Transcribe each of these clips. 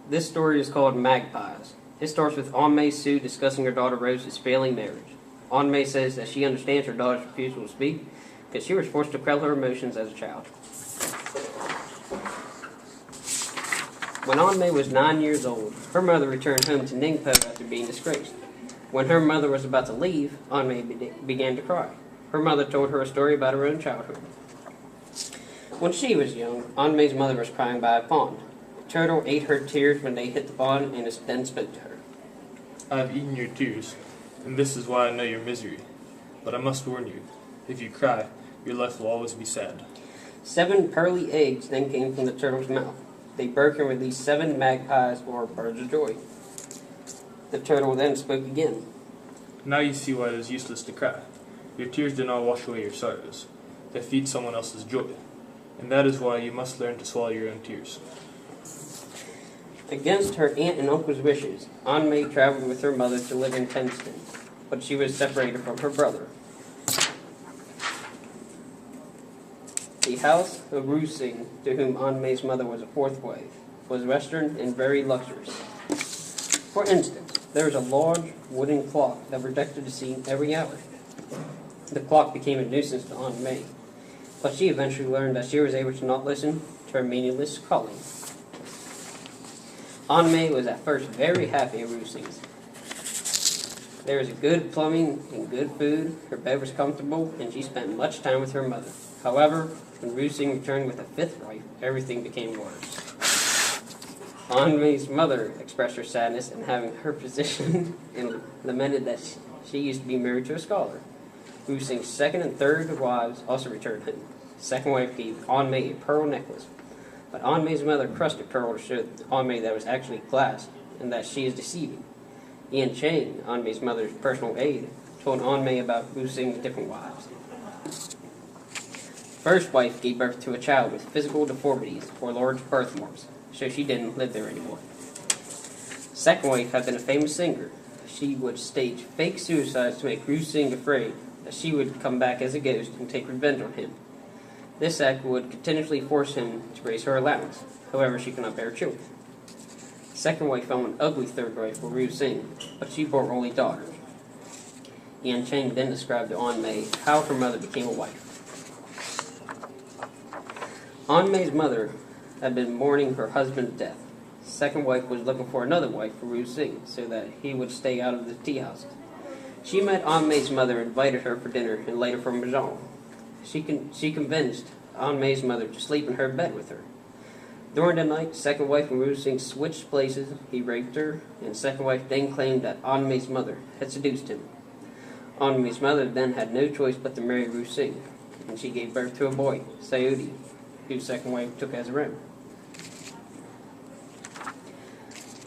This story is called Magpies. It starts with An-Mei Hsu discussing her daughter Rose's failing marriage. An-Mei says that she understands her daughter's refusal to speak because she was forced to quell her emotions as a child. When An-Mei was 9 years old, her mother returned home to Ningpo after being disgraced. When her mother was about to leave, An-Mei began to cry. Her mother told her a story about her own childhood. When she was young, An-Mei's mother was crying by a pond. A turtle ate her tears when they hit the pond and then spoke to her. I have eaten your tears, and this is why I know your misery. But I must warn you, if you cry, your life will always be sad. 7 pearly eggs then came from the turtle's mouth. They broke and released 7 magpies, or birds of joy. The turtle then spoke again. Now you see why it is useless to cry. Your tears do not wash away your sorrows. They feed someone else's joy. And that is why you must learn to swallow your own tears. Against her aunt and uncle's wishes, An-Mei traveled with her mother to live in Tenston, but she was separated from her brother. The house of Ru-Sing, to whom An-Mei's mother was a 4th wife, was Western and very luxurious. For instance, there was a large wooden clock that projected the scene every hour. The clock became a nuisance to An-Mei, but she eventually learned that she was able to not listen to her meaningless calling. An-Mei was at first very happy at Ru-Sing's. There was good plumbing and good food, her bed was comfortable, and she spent much time with her mother. However, when Ru-Sing returned with a 5th wife, everything became worse. An-Mei's mother expressed her sadness in having her position and lamented that she used to be married to a scholar. Ru-Sing's 2nd and 3rd wives also returned home. The 2nd wife gave An-Mei a pearl necklace, but An-Mei's mother crushed the pearl to show An-Mei that it was actually glass and that she is deceiving. Yan Chang, An-Mei's mother's personal aide, told An-Mei about Ru-Sing's different wives. First wife gave birth to a child with physical deformities or large birthmarks, so she didn't live there anymore. Second wife had been a famous singer. She would stage fake suicides to make Ru-Sing afraid that she would come back as a ghost and take revenge on him. This act would continually force him to raise her allowance. However, she could not bear children. Second wife found an ugly 3rd wife for Ru-Sing, but she bore only daughters. Yan Chang then described to An-Mei how her mother became a wife. An-Mei's mother had been mourning her husband's death. Second wife was looking for another wife for Ru-Sing so that he would stay out of the tea houses. She met An-Mei's mother and invited her for dinner and later for mahjong. She convinced An-Mei's mother to sleep in her bed with her. During the night, second wife and Ru-Sing switched places. He raped her, and second wife then claimed that An-Mei's mother had seduced him. An-Mei's mother then had no choice but to marry Ru-Sing, and she gave birth to a boy, Hsu, whose second wife took as her own.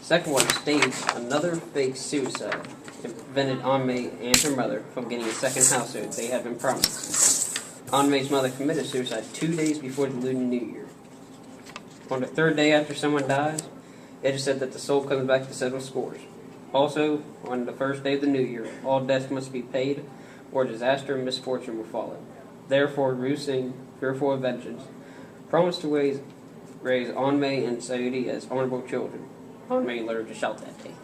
Second wife staged another fake suicide and prevented An-Mei and her mother from getting a second household they had been promised. An-Mei's mother committed suicide 2 days before the Lunar New Year. On the 3rd day after someone dies, it is said that the soul comes back to settle scores. Also, on the 1st day of the New Year, all debts must be paid, or disaster and misfortune will follow. Therefore, Ru-Sing, fearful of vengeance, promised to raise An-Mei and Hsu as honorable children. An-Mei learned to shout that day.